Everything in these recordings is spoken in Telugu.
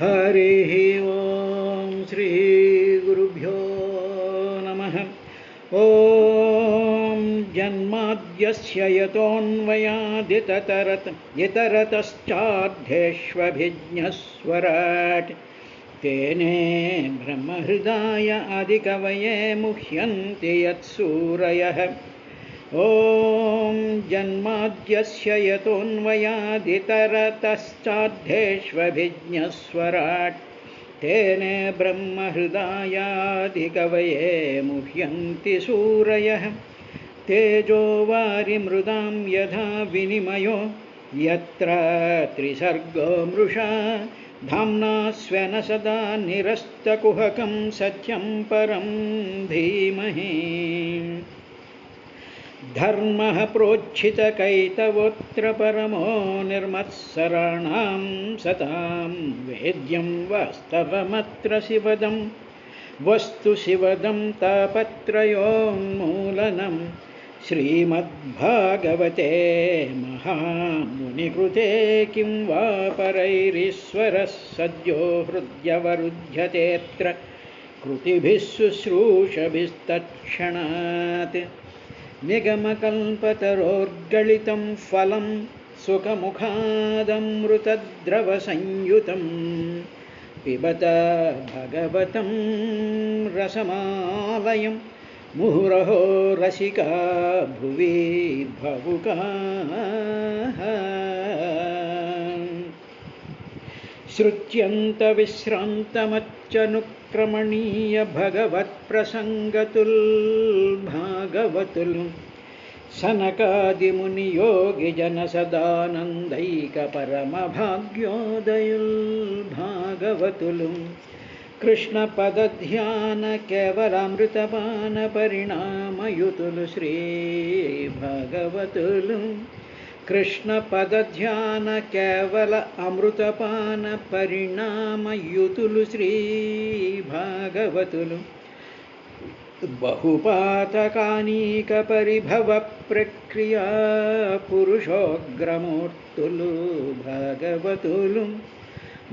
हरिः ओं श्री गुरुभ्यो नमः। ॐ जन्माद्यस्य यतोऽन्वयादितरतश्चार्थेष्वभिज्ञस्वराट् तेने ब्रह्महृदाय आदिकवये मुह्यन्ति यत्सूरयः। ॐ जन्माद्यस्य यतोऽन्वयादितरतश्चार्थेष्वभिज्ञस्वराट् तेने ब्रह्महृदायादिकवये मुह्यन्ति सूरयः। तेजो वारिमृदां यथा विनिमयो यत्र त्रिसर्गो मृषा धाम्ना स्वेन सदा निरस्तकुहकं सत्यं परं धीमहि। धर्मः प्रोज्झितकैतवोऽत्र परमो निर्मत्सराणां सतां वेद्यं वास्तवमत्र शिवदं वस्तु शिवदं तापत्रयोन्मूलनं श्रीमद्भागवते महामुनिकृते किं वा परैरीश्वरः सद्यो हृद्यवरुध्यतेऽत्र कृतिभिः शुश्रूषभिस्तत्क्षणात्। निगमकल्पतरोर्गलितं फलं सुखमुखादमृतद्रवसंयुतं पिबत भगवतं रसमालयं मुहुरहो रसिका भुवि भावुकाः। श्रुत्यन्तविश्रान्तमच्चनुक्रमणीय भगवत्प्रसङ्गतुल् भागवतुल् सनकादिमुनियोगिजनसदानन्दैकपरमभाग्योदयुल् भागवतुल् कृष्णपदध्यानकेवलामृतपानपरिणामयुतुलु श्रीभागवतुल् कृष्णपदध्यान केवल अमृतपान परिणामयुतुलु श्रीभागवतुलु बहुपातकानीकपरिभव प्रक्रिया पुरुषोग्रमूर्तुलु भागवतुलु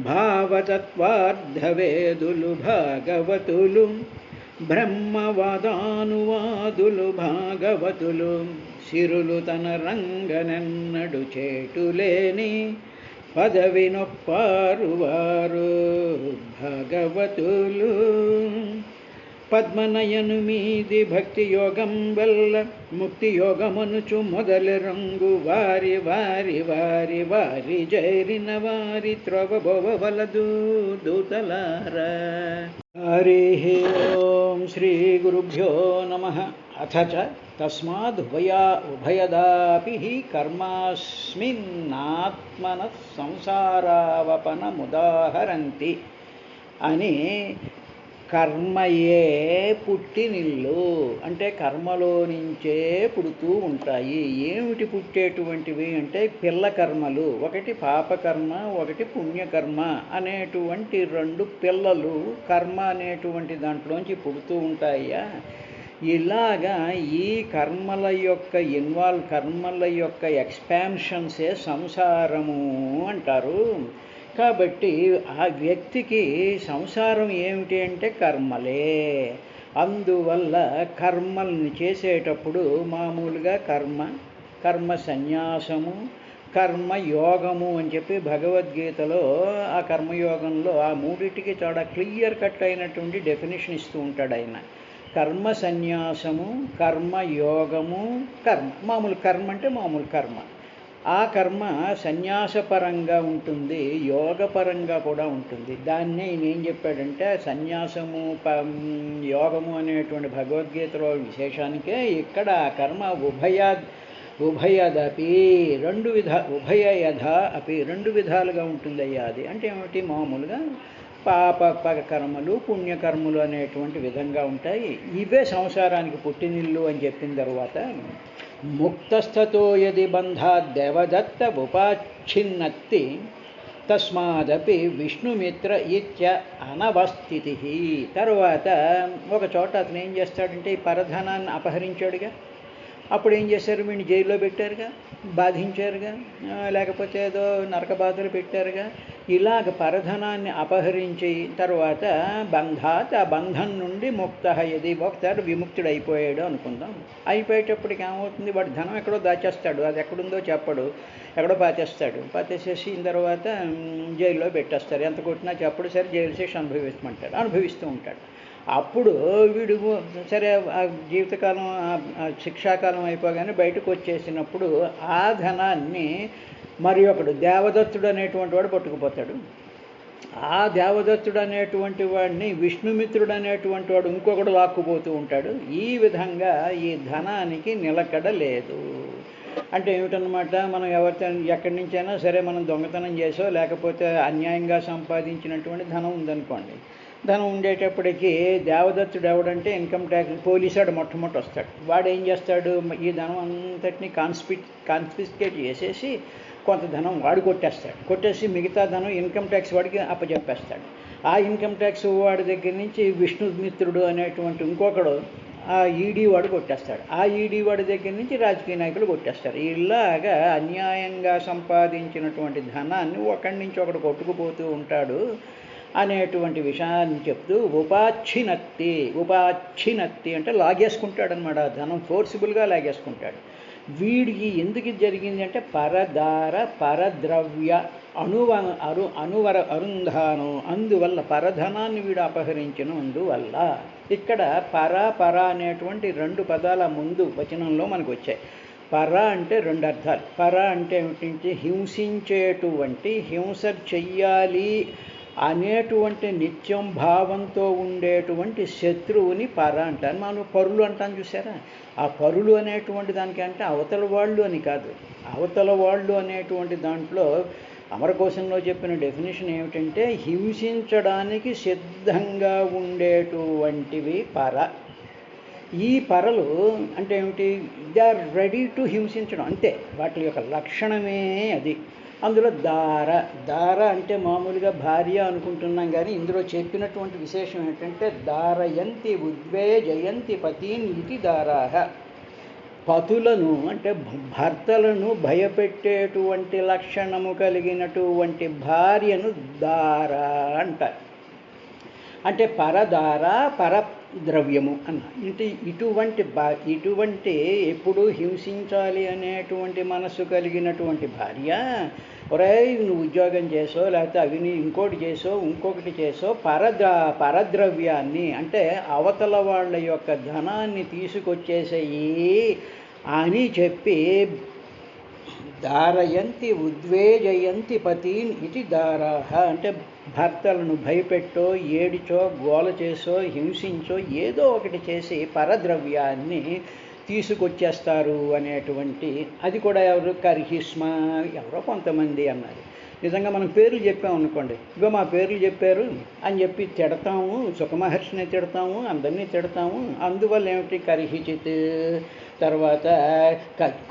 भावतत्वार्धवेदुलु भागवतुलु ब्रह्मवादानुवाదులు భాగవతులు సిరులు తన రంగనెన్నడు చేటులేని పదవి నొప్పారు వారు భాగవతులు. పద్మనయను మీది భక్తి యోగం వల్ల ముక్తి యోగమనుచు మొదలు రంగు వారి వారి వారి వారి జైరిన వారి త్రవబోవలదు దూతలారా. हरिः ओं श्री गुरुभ्यो नमः. अथ च तस्मादुभयदापि हि कर्मास्मिन्नात्मनः संसारावपनमुदाहरन्ति అని కర్మయే పుట్టినిల్లు అంటే కర్మలో నుంచే పుడుతూ ఉంటాయి. ఏమిటి పుట్టేటువంటివి అంటే పిల్ల కర్మలు, ఒకటి పాపకర్మ ఒకటి పుణ్యకర్మ అనేటువంటి రెండు పిల్లలు కర్మ అనేటువంటి దాంట్లోంచి పుడుతూ ఉంటాయా. ఇలాగా ఈ కర్మల యొక్క కర్మల యొక్క ఎక్స్పాన్షన్సే సంసారము అంటారు. కాబట్టి ఆ వ్యక్తికి సంసారం ఏమిటి అంటే కర్మలే. అందువల్ల కర్మల్ని చేసేటప్పుడు మామూలుగా కర్మ సన్యాసము, కర్మయోగము అని చెప్పి భగవద్గీతలో ఆ కర్మయోగంలో ఆ మూడింటికి చాలా క్లియర్ కట్ అయినటువంటి డెఫినేషన్ ఇస్తూ ఉంటాడు ఆయన. కర్మ సన్యాసము, కర్మయోగము, మామూలు కర్మ అంటే మామూలు కర్మ. ఆ కర్మ సన్యాసపరంగా ఉంటుంది, యోగపరంగా కూడా ఉంటుంది. దాన్నే ఈయన ఏం చెప్పాడంటే సన్యాసము యోగము అనేటువంటి భగవద్గీతలో విశేషానికే ఇక్కడ ఆ కర్మ ఉభయదపి ఉభయయథ అపి రెండు విధాలుగా ఉంటుందయ్యా. అది అంటే ఏమిటి, మామూలుగా పాప కర్మలు పుణ్యకర్మలు అనేటువంటి విధంగా ఉంటాయి. ఇవే సంసారానికి పుట్టినిల్లు అని చెప్పిన తర్వాత ముక్తస్థతో యది బంధాద్దేవదత్త ఉపాచ్ఛిన్నత్తి తస్మాదపి విష్ణుమిత్ర ఇత్య అనవస్థితి. తర్వాత ఒక చోట అతను ఏం చేస్తాడంటే ఈ పరధనాన్ని అపహరించాడుగా, అప్పుడు ఏం చేశారు, వీడిని జైల్లో పెట్టారుగా. బాధించారుగా, లేకపోతే ఏదో నరక బాధలు పెట్టారుగా. ఇలాగ పరధనాన్ని అపహరించి తర్వాత బంధాత్, ఆ బంధం నుండి ముక్త ఇది ఒకసారి విముక్తుడైపోయాడు అనుకుందాం. అయిపోయేటప్పటికి ఏమవుతుంది, వాడు ధనం ఎక్కడో దాచేస్తాడు, అది ఎక్కడుందో చెప్పడు, ఎక్కడో పాతేసేసిన తర్వాత జైల్లో పెట్టేస్తారు. ఎంత కొట్టినా చెప్పడు, సరే జైలు శిక్ష అనుభవిస్తూ ఉంటాడు. అప్పుడు వీడు సరే ఆ జీవితకాలం శిక్షాకాలం అయిపోగానే బయటకు వచ్చేసినప్పుడు ఆ ధనాన్ని మరి ఒకడు దేవదత్తుడు అనేటువంటి వాడు పట్టుకుపోతాడు. ఆ దేవదత్తుడు అనేటువంటి వాడిని విష్ణుమిత్రుడు అనేటువంటి వాడు ఇంకొకడు లాక్కుపోతూ ఉంటాడు. ఈ విధంగా ఈ ధనానికి నిలకడ లేదు. అంటే ఏమిటన్నమాట, మనం ఎక్కడి నుంచైనా సరే మనం దొంగతనం చేసో లేకపోతే అన్యాయంగా సంపాదించినటువంటి ధనం ఉందనుకోండి, ధనం ఉండేటప్పటికీ దేవదత్తుడు ఎవడంటే ఇన్కమ్ ట్యాక్స్ పోలీసాడు మొట్టమొదటి వస్తాడు. వాడు ఏం చేస్తాడు, ఈ ధనం అంతటిని కాన్ఫిస్కేట్ చేసేసి కొంత ధనం వాడు కొట్టేసి మిగతా ధనం ఇన్కమ్ ట్యాక్స్ వాడికి అప్పచెప్పేస్తాడు. ఆ ఇన్కమ్ ట్యాక్స్ వాడి దగ్గర నుంచి విష్ణుమిత్రుడు అనేటువంటి ఇంకొకడు ఆ ఈడీ వాడు కొట్టేస్తాడు. ఆ ఈడీ వాడి దగ్గర నుంచి రాజకీయ నాయకులు కొట్టేస్తారు. ఇలాగా అన్యాయంగా సంపాదించినటువంటి ధనాన్ని ఒకడి నుంచి ఒకడు కొట్టుకుపోతూ ఉంటాడు అనేటువంటి విషయాన్ని చెప్తూ ఉపాచ్చినత్తి అంటే లాగేసుకుంటాడనమాట. ధనం ఫోర్సిబుల్గా లాగేసుకుంటాడు. వీడికి ఎందుకు జరిగింది అంటే పరద్రవ్య అరుంధానం, అందువల్ల పరధనాన్ని వీడు అపహరించినందువల్ల. ఇక్కడ పర అనేటువంటి రెండు పదాల ముందు వచనంలో మనకు వచ్చాయి. పర అంటే రెండు అర్థాలు. పర అంటే ఏమిటి, హింసించేటువంటి, హింస చెయ్యాలి అనేటువంటి నిత్యం భావంతో ఉండేటువంటి శత్రువుని పర అంటారు. మనం పరులు అంటాం చూసారా, ఆ పరులు అనేటువంటి దానికి అంటే అవతల వాళ్ళు అని కాదు. అవతల వాళ్ళు అనేటువంటి దాంట్లో అమరకోశంలో చెప్పిన డెఫినేషన్ ఏమిటంటే హింసించడానికి సిద్ధంగా ఉండేటువంటివి పర. ఈ పరలు అంటే ఏమిటి, దే ఆర్ రెడీ టు హింసించడం, అంతే. వాటి యొక్క లక్షణమే అది. అందులో దార అంటే మామూలుగా భార్య అనుకుంటున్నాం, కానీ ఇందులో చెప్పినటువంటి విశేషం ఏంటంటే దారయంతి ఉద్వేజయంతి పతీన్ ఇది దారాహ. పతులను అంటే భర్తలను భయపెట్టేటువంటి లక్షణము కలిగినటువంటి భార్యను దార అంటారు. అంటే పరదార పరద్రవ్యము అన్న. ఇటువంటి ఎప్పుడు హింసించాలి అనేటువంటి మనసు కలిగినటువంటి భార్య, ఒరేయ్ నువ్వు ఉద్యోగం చేసో లేకపోతే అవి ఇంకోటి చేసో పరద్రవ్యాన్ని అంటే అవతల వాళ్ళ యొక్క ధనాన్ని తీసుకొచ్చేసేయి అని చెప్పి దారయంతి ఉద్వేజయంతి పతీన్ ఇది దారాహ. అంటే భర్తలను భయపెట్టో ఏడిచో గోల చేసో హింసించో ఏదో ఒకటి చేసి పరద్రవ్యాన్ని తీసుకొచ్చేస్తారు అనేటువంటి. అది కూడా ఎవరు, కర్హిష్మ ఎవరో కొంతమంది అన్నారు. నిజంగా మనం పేర్లు చెప్పామనుకోండి, ఇగో మా పేర్లు చెప్పారు అని చెప్పి తిడతాము, సుఖమహర్షిని తిడతాము, అందరినీ తిడతాము. అందువల్ల ఏమిటి, కర్హిచిత్, తర్వాత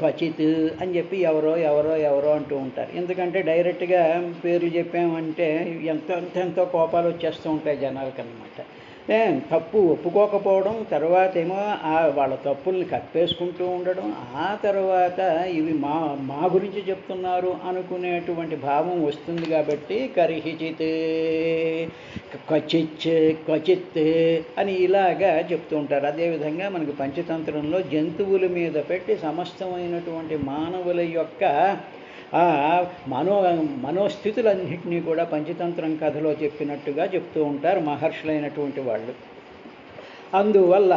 క్వచిత్ అని చెప్పి ఎవరో అంటూ ఉంటారు. ఎందుకంటే డైరెక్ట్గా పేర్లు చెప్పామంటే ఎంతో కోపాలు వచ్చేస్తూ ఉంటాయి జనాలకి అన్నమాట. తప్పు ఒప్పుకోకపోవడం, తర్వాత ఏమో వాళ్ళ తప్పుల్ని కప్పేసుకుంటూ ఉండడం, ఆ తర్వాత ఇవి మా గురించి చెప్తున్నారు అనుకునేటువంటి భావం వస్తుంది. కాబట్టి కర్హిచిత్ క్వచిత్ అని ఇలాగా చెప్తూ ఉంటారు. అదేవిధంగా మనకు పంచతంత్రంలో జంతువుల మీద పెట్టి సమస్తమైనటువంటి మానవుల యొక్క మనోస్థితులన్నింటినీ కూడా పంచతంత్రం కథలో చెప్పినట్టుగా చెప్తూ ఉంటారు మహర్షులైనటువంటి వాళ్ళు. అందువల్ల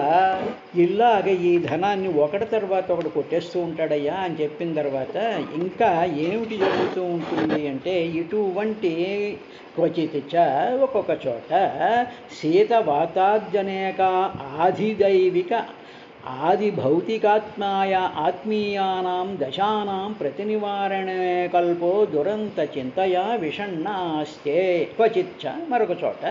ఇలాగ ఈ ధనాన్ని ఒకటి తర్వాత ఒకటి కొట్టేస్తూ ఉంటాడయ్యా అని చెప్పిన తర్వాత ఇంకా ఏమిటి జరుగుతూ ఉంటుంది అంటే, ఇటువంటి క్వచిత ఒక్కొక్క చోట శీతవాతాద్యనేక ఆదిదైవిక ఆది భౌతికాత్మీయానాం దశానాం ప్రతినివారణే కల్పో దురంత చింతయా విషణ్ణాస్తే. క్వచిచ్చ మరొక చోట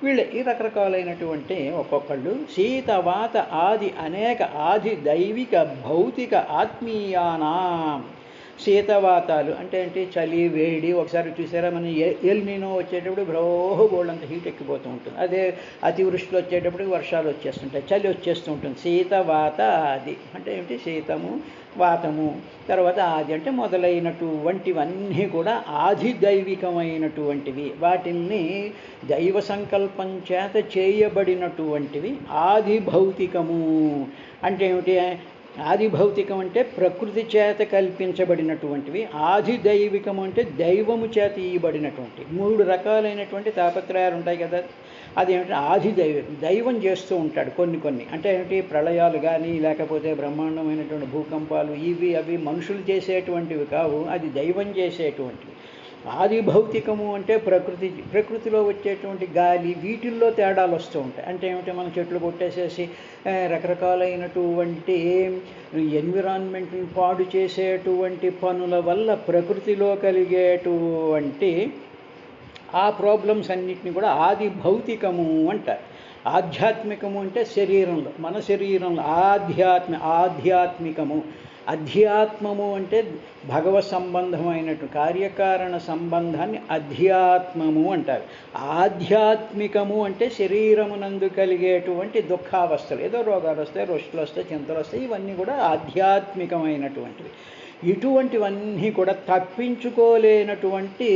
వీళ్ళు ఈ రకరకాలైనటువంటి ఒక్కొక్కళ్ళు శీతవాత ఆది అనేక ఆది దైవిక భౌతిక ఆత్మీయానాం శీతవాతాలు అంటే ఏంటి, చలి వేడి. ఒకసారి చూసారా మనం ఎల్ నీనో వచ్చేటప్పుడు బ్రోహో బోల్డంత హీట్ ఎక్కిపోతూ ఉంటుంది. అదే అతివృష్టిలో వచ్చేటప్పటికి వర్షాలు వచ్చేస్తుంటాయి, చలి వచ్చేస్తూ ఉంటుంది. శీతవాత ఆది అంటే ఏమిటి, శీతము వాతము, తర్వాత ఆది అంటే మొదలైనటువంటివన్నీ కూడా ఆదిదైవికమైనటువంటివి. వాటిని దైవ సంకల్పం చేత చేయబడినటువంటివి. ఆది భౌతికము అంటే ఏమిటి, ఆది భౌతికం అంటే ప్రకృతి చేత కల్పించబడినటువంటివి. ఆది దైవికం అంటే దైవము చేత ఇయ్యబడినటువంటి. 3 రకాలైనటువంటి తాపత్రయాలు ఉంటాయి కదా. అదేమిటి, ఆది దైవం, దైవం చేస్తూ ఉంటాడు కొన్ని. అంటే ఏమిటి, ప్రళయాలు కానీ లేకపోతే బ్రహ్మాండమైనటువంటి భూకంపాలు, ఇవి అవి మనుషులు చేసేటువంటివి కావు, అది దైవం చేసేటువంటివి. ఆది భౌతికము అంటే ప్రకృతిలో వచ్చేటువంటి గాలి, వీటిల్లో తేడాలు వస్తూ ఉంటాయి. అంటే ఏమిటి, మనం చెట్లు కొట్టేసేసి రకరకాలైనటువంటి ఎన్విరాన్మెంట్ని పాడు చేసేటువంటి పనుల వల్ల ప్రకృతిలో కలిగేటువంటి ఆ ప్రాబ్లమ్స్ అన్నిటిని కూడా ఆది భౌతికము అంటారు. ఆధ్యాత్మికము అంటే శరీరంలో, మన శరీరంలో ఆధ్యాత్మికము. అధ్యాత్మము అంటే భగవత్ సంబంధమైనటు కార్యకారణ సంబంధాన్ని అధ్యాత్మము అంటారు. ఆధ్యాత్మికము అంటే శరీరమునందు కలిగేటువంటి దుఃఖావస్థలు, ఏదో రోగాలు వస్తాయి, రుష్టులు వస్తాయి, చింతలు వస్తాయి, ఇవన్నీ కూడా ఆధ్యాత్మికమైనటువంటివి. ఇటువంటివన్నీ కూడా తప్పించుకోలేనటువంటి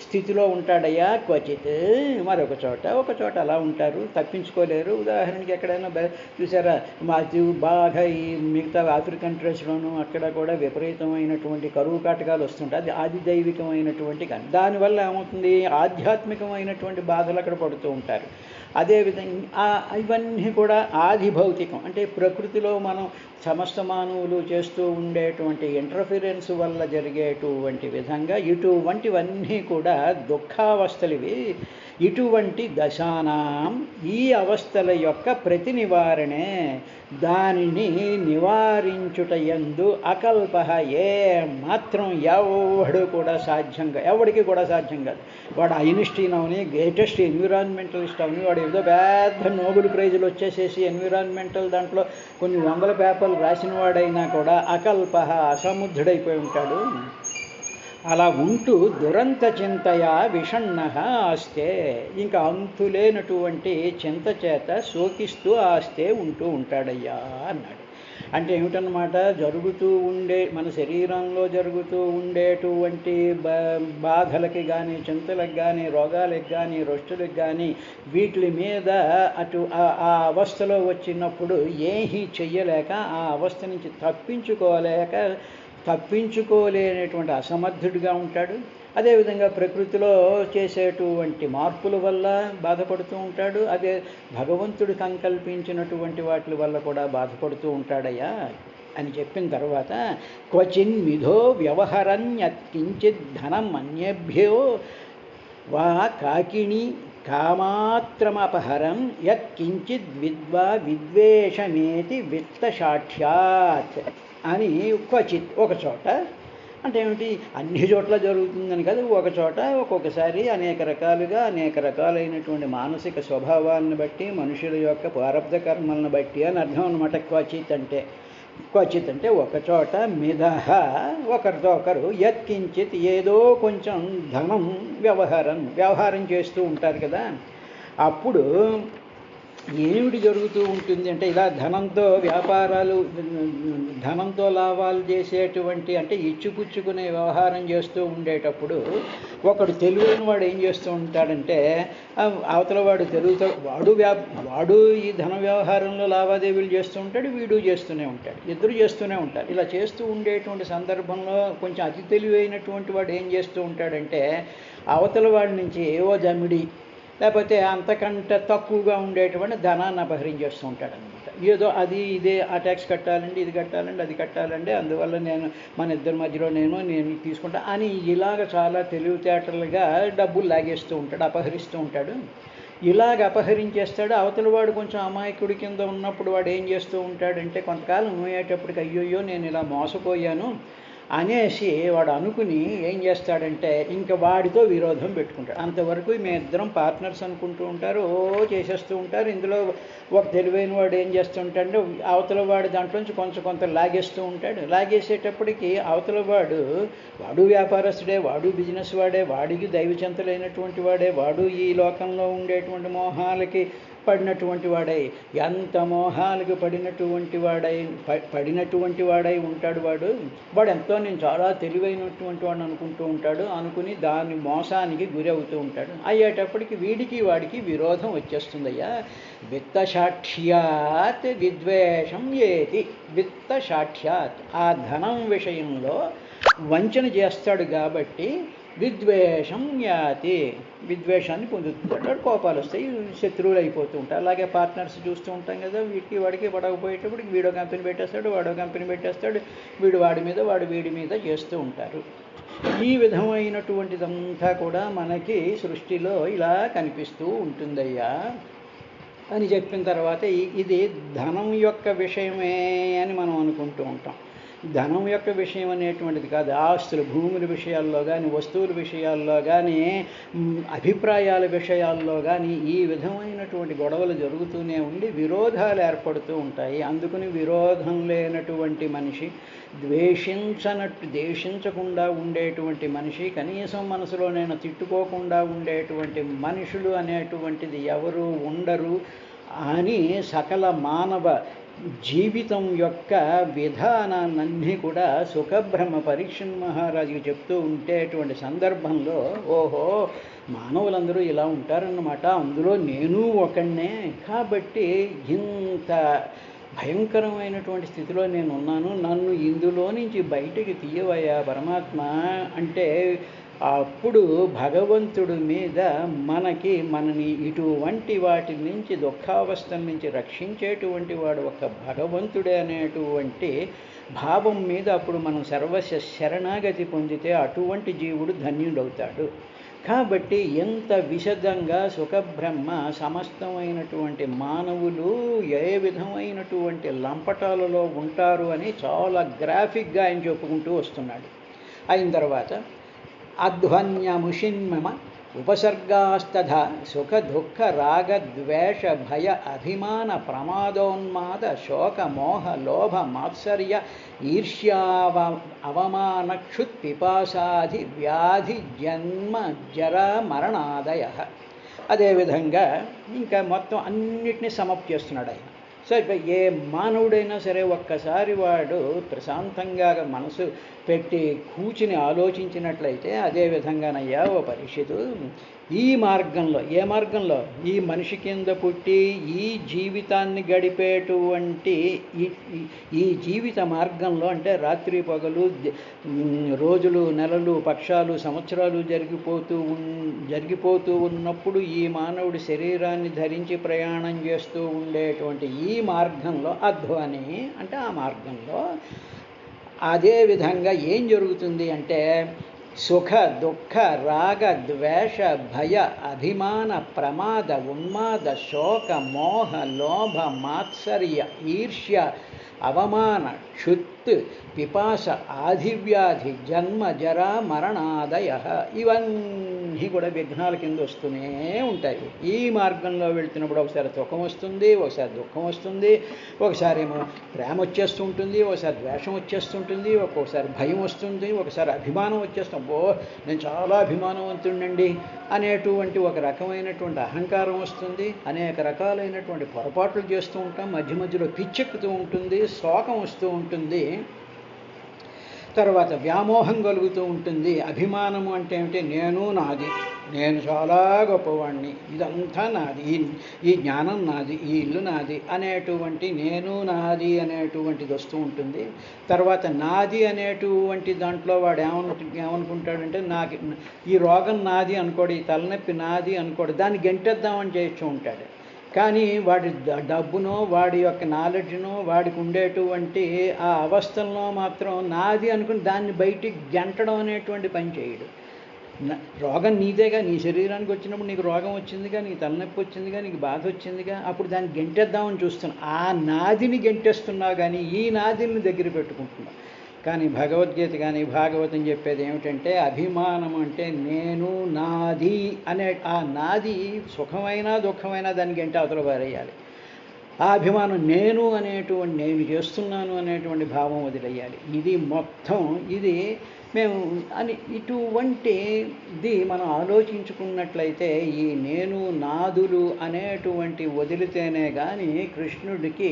స్థితిలో ఉంటాడయ్యా క్వచిత్. మరొక చోట అలా ఉంటారు, తప్పించుకోలేరు. ఉదాహరణకి ఎక్కడైనా చూసారా, బాగా ఈ మిగతా ఆఫ్రికన్ కంట్రీస్లోనూ అక్కడ కూడా విపరీతమైనటువంటి కరువు కాటకాలు వస్తుంటాయి. అది ఆదిదైవికమైనటువంటి కానీ దానివల్ల ఏమవుతుంది, ఆధ్యాత్మికమైనటువంటి బాధలు అక్కడ పడుతూ ఉంటారు. అదేవిధంగా ఇవన్నీ కూడా ఆది భౌతికం అంటే ప్రకృతిలో మనం సమస్త మానవులు చేస్తూ ఉండేటువంటి ఇంటర్ఫిరెన్స్ వల్ల జరిగేటువంటి విధంగా ఇటువంటివన్నీ కూడా దుఃఖావస్థలివి. ఇటువంటి దశానాం, ఈ అవస్థల యొక్క ప్రతి నివారణే, దానిని నివారించుట యందు అకల్ప, ఏ మాత్రం ఎవడికి కూడా సాధ్యం కాదు. వాడు ఐన్స్టీన్ అవని, గ్రేటెస్ట్ ఎన్విరాన్మెంటలిస్ట్ అవని, వాడు ఏదో పెద్ద నోబెల్ ప్రైజులు వచ్చేసేసి ఎన్విరాన్మెంటల్ దాంట్లో కొన్ని 100 పేపర్లు రాసిన వాడైనా కూడా అకల్ప, అసముద్ధుడైపోయి ఉంటాడు. అలా ఉంటూ దురంత చింతయా విషణ్ణః ఆస్తే, ఇంకా అంతులేనటువంటి చింత చేత శోకిస్తూ ఆస్తే ఉంటూ ఉంటాడయ్యా అన్నాడు. అంటే ఏమిటన్నమాట, మన శరీరంలో జరుగుతూ ఉండేటువంటి బాధలకి కానీ, చింతలకు కానీ, రోగాలకు కానీ, రొష్టులకు కానీ, వీటి మీద ఆ అవస్థలో వచ్చినప్పుడు ఏమీ చెయ్యలేక, ఆ అవస్థ నుంచి తప్పించుకోలేనటువంటి అసమర్థుడిగా ఉంటాడు. అదేవిధంగా ప్రకృతిలో చేసేటువంటి మార్పుల వల్ల బాధపడుతూ ఉంటాడు. అదే భగవంతుడు సంకల్పించినటువంటి వాటి వల్ల కూడా బాధపడుతూ ఉంటాడయ్యా అని చెప్పిన తర్వాత, క్వచిన్ విధో వ్యవహరన్యత్కించిత్ ధనం అన్యేభ్యో వా కాకిణి కామాత్రమపహరం యత్కించిత్ విద్వా విద్వేషమేతి విత్తసాక్ష్యాత్ అని క్వచిత్, ఒక చోట. అంటే ఏమిటి, అన్ని చోట్ల జరుగుతుందని కాదు, ఒక చోట ఒక్కొక్కసారి అనేక రకాలైనటువంటి మానసిక స్వభావాలను బట్టి, మనుషుల యొక్క ప్రారబ్ధ కర్మలను బట్టి అని అర్థం అన్నమాట. క్వచిత్ అంటే ఒక చోట, మిదహ ఒకరితో ఒకరు, యత్కించిత్ ఏదో కొంచెం ధనం వ్యవహారం చేస్తూ ఉంటారు కదా. అప్పుడు ఏమిటి జరుగుతూ ఉంటుంది అంటే, ఇలా ధనంతో లాభాలు చేసేటువంటి, అంటే ఇచ్చిపుచ్చుకునే వ్యవహారం చేస్తూ ఉండేటప్పుడు ఒకడు తెలివైన వాడు ఏం చేస్తూ ఉంటాడంటే, అవతల వాడు వాడు ఈ ధన వ్యవహారంలో లావాదేవీలు చేస్తూ ఉంటాడు, వీడు చేస్తూనే ఉంటాడు, ఇద్దరు చేస్తూనే ఉంటారు. ఇలా చేస్తూ ఉండేటువంటి సందర్భంలో కొంచెం అతి తెలివైనటువంటి వాడు ఏం చేస్తూ ఉంటాడంటే, అవతల వాడి నుంచి ఏవో జమిడి లేకపోతే అంతకంటే తక్కువగా ఉండేటువంటి ధనాన్ని అపహరించేస్తూ ఉంటాడు అనమాట. ఏదో ఇదే ఆ ట్యాక్స్ కట్టాలండి, ఇది కట్టాలండి, అది కట్టాలండి, అందువల్ల మన ఇద్దరి మధ్యలో నేను తీసుకుంటా అని ఇలాగ చాలా తెలివితేటలుగా డబ్బులు లాగేస్తూ ఉంటాడు, అపహరిస్తూ ఉంటాడు. ఇలాగ అపహరించేస్తాడు. అవతల వాడు కొంచెం అమాయకుడి కింద ఉన్నప్పుడు వాడు ఏం చేస్తూ ఉంటాడంటే, కొంతకాలం అయ్యేటప్పటికి అయ్యోయ్యో నేను ఇలా మోసపోయాను, అనేసి వాడు అనుకుని ఏం చేస్తాడంటే ఇంకా వాడితో విరోధం పెట్టుకుంటాడు. అంతవరకు మేమిద్దరం పార్ట్నర్స్ అనుకుంటూ ఉంటారు, చేసేస్తూ ఉంటారు. ఇందులో ఒక తెలివైన వాడు ఏం చేస్తుంటాడంటే అవతల వాడు దాంట్లోంచి కొంత లాగేస్తూ ఉంటాడు. లాగేసేటప్పటికి అవతల వాడు వ్యాపారస్తుడే, వాడు బిజినెస్ వాడే, వాడికి దైవచింతలైనటువంటి వాడే, వాడు ఈ లోకంలో ఉండేటువంటి మోహాలకి పడినటువంటి వాడై, ఎంత మోహాలకు పడినటువంటి వాడై ఉంటాడు. వాడు ఎంతో నేను చాలా తెలివైనటువంటి వాడిని అనుకుంటూ ఉంటాడు. అనుకుని దాని మోసానికి గురి అవుతూ ఉంటాడు. అయ్యేటప్పటికి వాడికి విరోధం వచ్చేస్తుందయ్యా. విత్తసాక్ష్యాత్ విద్వేషం ఏతి. విత్తసాక్ష్యాత్ ఆ ధనం విషయంలో వంచన చేస్తాడు కాబట్టి విద్వేషం యాతి, విద్వేషాన్ని పొందుతుంటాడు. కోపాలు వస్తాయి, శత్రువులు అయిపోతూ ఉంటారు. అలాగే పార్ట్నర్స్ చూస్తూ ఉంటాం కదా, వాడికి పడకపోయేటప్పుడు వీడో కంపెనీ పెట్టేస్తాడు, వాడో కంపెనీ పెట్టేస్తాడు, వీడు వాడి మీద వాడు వీడి మీద చేస్తూ ఉంటారు. ఈ విధమైనటువంటిదంతా కూడా మనకి సృష్టిలో ఇలా కనిపిస్తూ ఉంటుందయ్యా అని చెప్పిన తర్వాత ఇది ధనం యొక్క విషయమే అని మనం అనుకుంటూ ఉంటాం. ధనం యొక్క విషయం అనేటువంటిది కాదు. ఆస్తులు, భూముల విషయాల్లో కానీ, వస్తువుల విషయాల్లో కానీ, అభిప్రాయాల విషయాల్లో కానీ ఈ విధమైనటువంటి గొడవలు జరుగుతూనే ఉండి విరోధాలు ఏర్పడుతూ ఉంటాయి. అందుకని విరోధం లేనటువంటి మనిషి, ద్వేషించకుండా ఉండేటువంటి మనిషి, కనీసం మనసులో నేను తిట్టుకోకుండా ఉండేటువంటి మనుషులు అనేటువంటిది ఎవరు ఉండరు అని సకల మానవ జీవితం యొక్క విధానాలన్నీ కూడా సుఖబ్రహ్మ పరీక్షణ్ మహారాజుకి చెప్తూ ఉండేటువంటి సందర్భంలో ఓహో మానవులందరూ ఇలా ఉంటారన్నమాట, అందులో నేను ఒకనే, కాబట్టి ఇంత భయంకరమైనటువంటి స్థితిలో నేను ఉన్నాను, నన్ను ఇందులో నుంచి బయటికి తీయవయ్యా పరమాత్మ అంటే అప్పుడు భగవంతుడి మీద మనని ఇటువంటి వాటి నుంచి, దుఃఖావస్థల నుంచి రక్షించేటువంటి వాడు ఒక భగవంతుడే అనేటువంటి భావం మీద అప్పుడు మనం సర్వస్వ శరణాగతి పొందితే అటువంటి జీవుడు ధన్యుడవుతాడు. కాబట్టి ఎంత విశదంగా సుఖబ్రహ్మ సమస్తమైనటువంటి మానవులు ఏ విధమైనటువంటి లంపటాలలో ఉంటారు అని చాలా గ్రాఫిక్గా ఆయన చెప్పుకుంటూ వస్తున్నాడు. అయిన తర్వాత అధ్వన్యముషిన్మమ ఉపసర్గాస్తథా సుఖ దుఃఖ రాగ ద్వేష భయ అభిమాన ప్రమాదోన్మాద శోక మోహ లోభ మాత్సర్య ఈర్ష్యావ అవమాన క్షుత్ పిపాసాది వ్యాధి జన్మ జర మరణాదయ. అదేవిధంగా ఇంకా మొత్తం అన్నిటినీ సమప్ చేస్తున్నాడు ఆయన. సో ఏ మానవుడైనా సరే ఒక్కసారి వాడు ప్రశాంతంగా మనసు పెట్టి కూర్చుని ఆలోచించినట్లయితే అదేవిధంగానయ్యా ఓ పరీక్షితు ఈ మార్గంలో, ఏ మార్గంలో, ఈ మనిషి కింద పుట్టి ఈ జీవితాన్ని గడిపేటువంటి ఈ జీవిత మార్గంలో అంటే రాత్రి పగలు రోజులు నెలలు పక్షాలు సంవత్సరాలు జరిగిపోతూ ఉన్నప్పుడు ఈ మానవుడి శరీరాన్ని ధరించి ప్రయాణం చేస్తూ ఉండేటువంటి ఈ మార్గంలో అధ్వని అంటే ఆ మార్గంలో అదేవిధంగా ఏం జరుగుతుంది అంటే సుఖ దుఃఖ రాగ ద్వేష భయ అభిమాన ప్రమాద ఉన్మాద శోక మోహ లోభ మాత్సర్య ఈర్ష్య అవమాన క్షుత్ పిపాస ఆధివ్యాధి జన్మ జర మరణాదయ ఇవన్నీ కూడా విఘ్నాల కింద వస్తూనే ఉంటాయి. ఈ మార్గంలో వెళ్తున్నప్పుడు ఒకసారి సుఖం వస్తుంది, ఒకసారి దుఃఖం వస్తుంది, ఒకసారి ఏమో ప్రేమ వచ్చేస్తూ ఉంటుంది, ఒకసారి ద్వేషం వచ్చేస్తుంటుంది, ఒక్కొక్కసారి భయం వస్తుంది, ఒకసారి అభిమానం వచ్చేస్తాం. నేను చాలా అభిమానవంతుడండి అనేటువంటి ఒక రకమైనటువంటి అహంకారం వస్తుంది, అనేక రకాలైనటువంటి పొరపాట్లు చేస్తూ ఉంటాం, మధ్య మధ్యలో పిచ్చెక్కుతూ ఉంటుంది, శోకం వస్తూ ఉంటుంది, తర్వాత వ్యామోహం కలుగుతూ ఉంటుంది. అభిమానము అంటే ఏమిటి? నేను నాది, నేను చాలా గొప్పవాడిని, ఇదంతా నాది, ఈ జ్ఞానం నాది, ఈ ఇల్లు నాది అనేటువంటి నేను నాది అనేటువంటిది వస్తూ ఉంటుంది. తర్వాత నాది అనేటువంటి దాంట్లో వాడు ఏమనుకుంటాడంటే నాకు ఈ రోగం నాది అనుకోడు, ఈ తలనొప్పి నాది అనుకోడు, దాన్ని గెంటేద్దామని చేస్తూ ఉంటాడు. కానీ వాడి డబ్బునో వాడి యొక్క నాలెడ్జ్నో వాడికి ఉండేటువంటి ఆ అవస్థల్లో మాత్రం నాది అనుకుని దాన్ని బయటికి గెంటడం అనేటువంటి పని చేయడు. రోగం నీదేగా, నీ శరీరానికి వచ్చినప్పుడు నీకు రోగం వచ్చిందిగా, నీకు తలనొప్పి వచ్చిందిగా, నీకు బాధ వచ్చిందిగా, అప్పుడు దాన్ని గెంటేద్దామని చూస్తున్నావు. ఆ నాదిని గెంటేస్తున్నావు కానీ ఈ నాదిని దగ్గర పెట్టుకుంటున్నావు. కానీ భగవద్గీత కానీ భాగవతం చెప్పేది ఏమిటంటే అభిమానం అంటే నేను నాది అనే ఆ నాది సుఖమైనా దుఃఖమైనా దానికి అంటే అవతల పారేయాలి. ఆ అభిమానం నేను అనేటువంటి నేను చేస్తున్నాను అనేటువంటి భావం వదిలేయాలి. ఇది మొత్తం ఇది మేము అని ఇటువంటిది మనం ఆలోచించుకున్నట్లయితే ఈ నేను నాదులు అనేటువంటి వదిలితేనే కానీ కృష్ణుడికి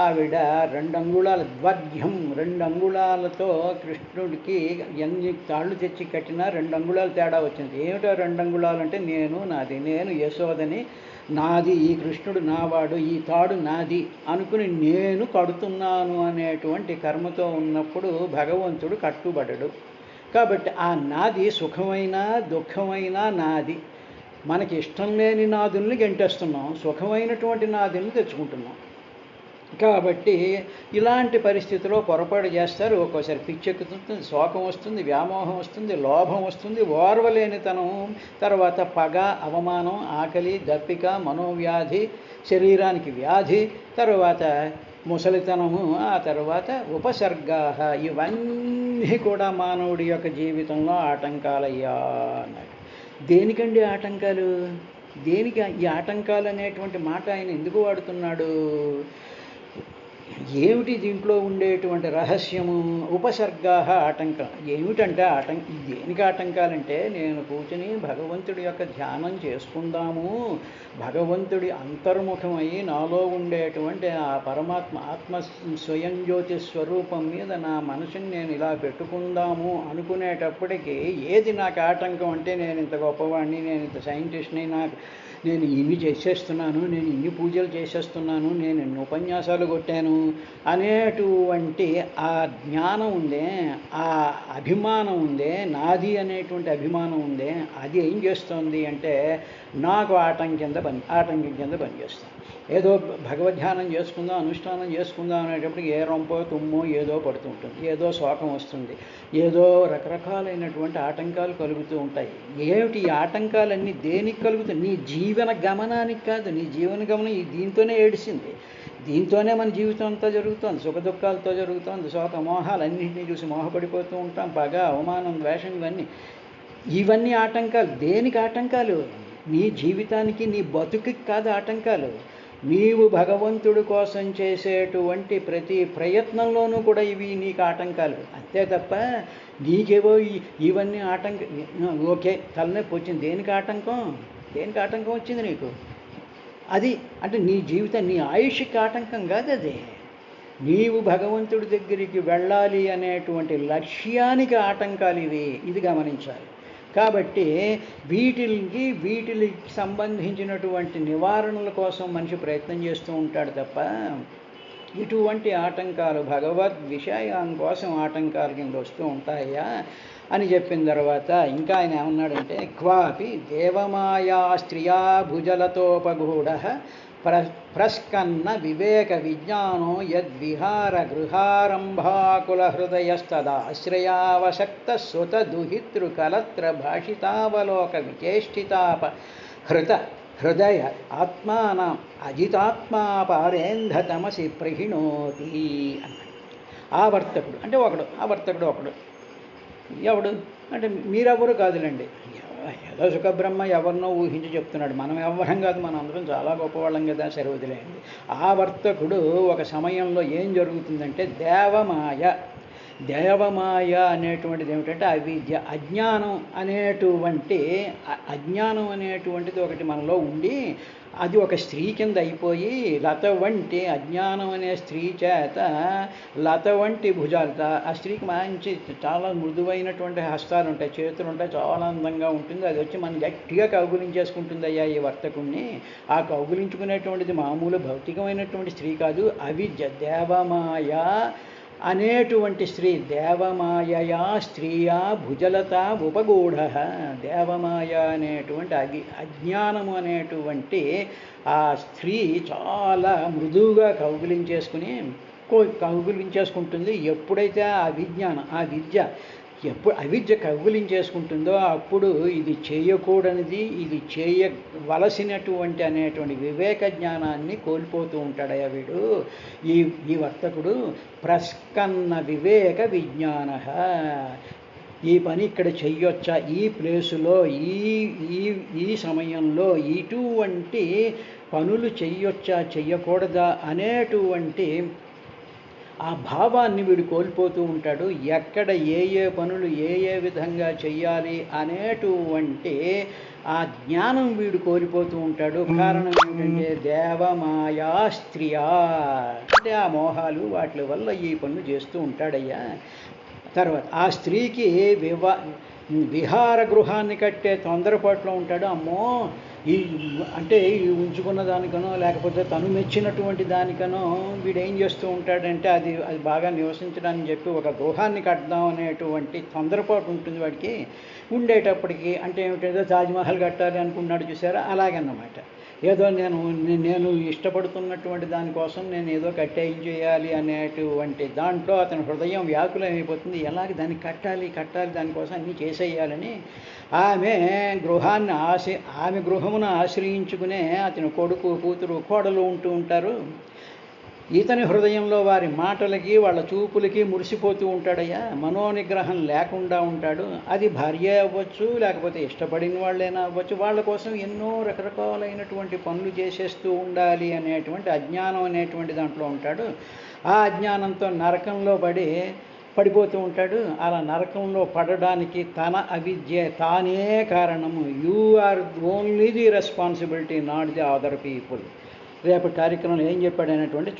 ఆవిడ 2 అంగుళాల ద్వర్ఘ్యం 2 అంగుళాలతో కృష్ణుడికి ఎన్ని తాళ్ళు తెచ్చి కట్టినా 2 అంగుళాలు తేడా వచ్చింది. ఏమిటో 2 అంగుళాలు అంటే నేను నాది, నేను యశోదని నాది, ఈ కృష్ణుడు నావాడు, ఈ తాడు నాది అనుకుని నేను కడుతున్నాను అనేటువంటి కర్మతో ఉన్నప్పుడు భగవంతుడు కట్టుబడడు. కాబట్టి ఆ నాది సుఖమైనా దుఃఖమైనా నాది. మనకి ఇష్టం లేని నాదుల్ని గెంటేస్తున్నాం, సుఖమైనటువంటి నాదుల్ని తెచ్చుకుంటున్నాం. కాబట్టి ఇలాంటి పరిస్థితిలో పొరపాటు చేస్తారు. ఒక్కోసారి పిచ్చెక్కుతుంది, శోకం వస్తుంది, వ్యామోహం వస్తుంది, లోభం వస్తుంది, ఓర్వలేనితనం, తర్వాత పగ, అవమానం, ఆకలి, దప్పిక, మనోవ్యాధి, శరీరానికి వ్యాధి, తర్వాత ముసలితనము, ఆ తర్వాత ఉపసర్గాహ, ఇవన్నీ కూడా మానవుడి యొక్క జీవితంలో ఆటంకాలయ్యా అన్నాడు. దేనికండి ఆటంకాలు? దేనికి ఈ ఆటంకాలు అనేటువంటి మాట ఆయన ఎందుకు వాడుతున్నాడు? ఏమిటి దీంట్లో ఉండేటువంటి రహస్యము? ఉపసర్గాహ ఆటంకం. ఏమిటంటే దేనికి ఆటంకాలంటే నేను కూర్చుని భగవంతుడి యొక్క ధ్యానం చేసుకుందాము, భగవంతుడి అంతర్ముఖమై నాలో ఉండేటువంటి ఆ పరమాత్మ ఆత్మ స్వయం జ్యోతి స్వరూపం మీద నా మనసుని నేను ఇలా పెట్టుకుందాము అనుకునేటప్పటికీ ఏది నాకు ఆటంకం అంటే నేను ఇంత గొప్పవాడిని, నేను ఇంత సైంటిస్ట్ని, నేను ఇన్ని చేసేస్తున్నాను, నేను ఇన్ని పూజలు చేసేస్తున్నాను, నేను ఎన్ని ఉపన్యాసాలు కొట్టాను అనేటువంటి ఆ జ్ఞానం ఉందే, ఆ అభిమానం ఉందే, నాది అనేటువంటి అభిమానం ఉందే, అది ఏం చేస్తోంది అంటే నాకు ఆటంకం కింద పనిచేస్తాను. ఏదో భగవద్ధ్యానం చేసుకుందాం, అనుష్ఠానం చేసుకుందాం అనేటప్పటికి ఏ రొంపో తుమ్మో ఏదో పడుతుంటుంది, ఏదో శోకం వస్తుంది, ఏదో రకరకాలైనటువంటి ఆటంకాలు కలుగుతూ ఉంటాయి. ఏమిటి ఈ ఆటంకాలన్నీ దేనికి కలుగుతాయి? నీ జీవన గమనానికి కాదు. నీ జీవన గమనం దీంతోనే ఏడిసింది, దీంతోనే మన జీవితం అంతా జరుగుతోంది, సుఖ దుఃఖాలతో జరుగుతోంది, శోక మోహాలన్నింటినీ చూసి మోహపడిపోతూ ఉంటాం, పగ, అవమానం, ద్వేషం, ఇవన్నీ ఆటంకాలు. దేనికి ఆటంకాలు? నీ జీవితానికి, నీ బతుకుకి కాదు ఆటంకాలు. నీవు భగవంతుడి కోసం చేసేటువంటి ప్రతి ప్రయత్నంలోనూ కూడా ఇవి నీకు ఆటంకాలు, అంతే తప్ప నీకేవో ఇవన్నీ ఓకే తలనొప్పి వచ్చింది, దేనికి ఆటంకం వచ్చింది నీకు? అది అంటే నీ జీవితం, నీ ఆయుష్కి ఆటంకం కాదు అది. నీవు భగవంతుడి దగ్గరికి వెళ్ళాలి అనేటువంటి లక్ష్యానికి ఆటంకాలు ఇది గమనించాలి. కాబట్టి వీటికి సంబంధించినటువంటి నివారణల కోసం మనిషి ప్రయత్నం చేస్తూ ఉంటాడు తప్ప ఇటువంటి ఆటంకాలు భగవద్ విషయం కోసం ఆటంకాల కింద వస్తూ ఉంటాయా అని చెప్పిన తర్వాత ఇంకా ఆయన ఏమన్నాడంటే క్వాపి దేవమాయా స్త్రియా భుజలతోపగూఢ ప్రస్కన్న వివేక విజ్ఞానో యద్విహార గృహారంభాకుల హృదయస్తదాశ్రయావశక్త సుత దుహితృ కలత్ర భాషితావలోక విచేష్టితాప హృదయ ఆత్మానం అజితాత్మా పారేంధ తమసి ప్రహిణోతి అన్నాడు. ఆవర్తకుడు అంటే ఒకడు ఎవడు అంటే మీరెవరు కాదులండి, ఏదో సుఖబ్రహ్మ ఎవరినో ఊహించి చెప్తున్నాడు. మనం ఎవ్వరం కాదు, మనం అందరం చాలా గొప్పవాళ్ళం కదా, సరే వదిలేయండి. ఆవర్తకుడు ఒక సమయంలో ఏం జరుగుతుందంటే దేవమాయ అనేటువంటిది ఏమిటంటే అవిద్య, అజ్ఞానం అనేటువంటిది ఒకటి మనలో ఉండి అది ఒక స్త్రీ కింద అయిపోయి లత వంటి అజ్ఞానం అనే స్త్రీ చేత లత వంటి భుజాలు, ఆ స్త్రీకి మంచి చాలా మృదువైనటువంటి హస్తాలు ఉంటాయి, చేతులు ఉంటాయి, చాలా అందంగా ఉంటుంది. అది వచ్చి మనం గట్టిగా కౌగులించేసుకుంటుంది అయ్యా ఈ వర్తకుణ్ణి. ఆ కౌగులించుకునేటువంటిది మామూలు భౌతికమైనటువంటి స్త్రీ కాదు, అవిద్య దేవమాయ అనేటువంటి స్త్రీ. దేవమాయయా స్త్రీయా భుజలత ఉపగూఢ. దేవమాయ అనేటువంటి అజ్ఞానము అనేటువంటి ఆ స్త్రీ చాలా మృదువుగా కౌగిలించేసుకుంటుంది. ఎప్పుడైతే ఆ విద్య ఎప్పుడు అవిద్య కవ్విలించేసుకుంటుందో అప్పుడు ఇది చేయకూడనిది, ఇది చేయవలసినటువంటి అనేటువంటి వివేక జ్ఞానాన్ని కోల్పోతూ ఉంటాడయ్యా వీడు. ఈ ఈ వర్తకుడు ప్రస్కన్న వివేక విజ్ఞాన. ఈ పని ఇక్కడ చెయ్యొచ్చా, ఈ ప్లేసులో, ఈ ఈ ఈ సమయంలో ఇటువంటి పనులు చెయ్యొచ్చా చెయ్యకూడదా అనేటువంటి ఆ భావాన్ని వీడు కోల్పోతూ ఉంటాడు. ఎక్కడ ఏ ఏ పనులు ఏ విధంగా చెయ్యాలి అనేటువంటి ఆ జ్ఞానం వీడు కోల్పోతూ ఉంటాడు. కారణం ఏంటంటే దేవమాయా స్త్రియా, అంటే ఆ మోహాలు వాటి వల్ల ఈ పనులు చేస్తూ ఉంటాడయ్యా. తర్వాత ఆ స్త్రీకి విహార గృహాన్ని కట్టే తొందరపాటులో ఉంటాడు. అమ్మో ఈ అంటే ఈ ఉంచుకున్న దానికనో లేకపోతే తను మెచ్చినటువంటి దానికనో వీడేం చేస్తూ ఉంటాడంటే అది బాగా నివసించడానికి చెప్పి ఒక గృహాన్ని కట్టడం అనేటువంటి తొందరపాటు ఉంటుంది వాడికి. ఉండేటప్పటికి అంటే ఏమిటేదో తాజ్మహల్ కట్టాలి అనుకున్నాడు చూసారా, అలాగన్నమాట. ఏదో నేను ఇష్టపడుతున్నటువంటి దానికోసం నేను ఏదో కట్టేయించేయాలి అనేటువంటి దాంట్లో అతని హృదయం వ్యాకులమైపోతుంది. ఎలాగ దాన్ని కట్టాలి దానికోసం అన్నీ చేసేయాలని ఆమె గృహమును ఆశ్రయించుకునే అతని కొడుకు, కూతురు, కోడలు ఉంటూ ఉంటారు. ఇతని హృదయంలో వారి మాటలకి వాళ్ళ చూపులకి మురిసిపోతూ ఉంటాడయ్యా. మనోనిగ్రహం లేకుండా ఉంటాడు. అది భార్య అవ్వచ్చు, లేకపోతే ఇష్టపడిన వాళ్ళైనా అవ్వచ్చు. వాళ్ళ కోసం ఎన్నో రకరకాలైనటువంటి పనులు చేసేస్తూ ఉండాలి అనేటువంటి అజ్ఞానం అనేటువంటి దాంట్లో ఉంటాడు. ఆ అజ్ఞానంతో నరకంలో పడిపోతూ ఉంటాడు. అలా నరకంలో పడడానికి తన అవిద్య తానే కారణము. You are only the responsibility, not the other people. రేపటి కార్యక్రమంలో ఏం చెప్పాడు అనేటువంటి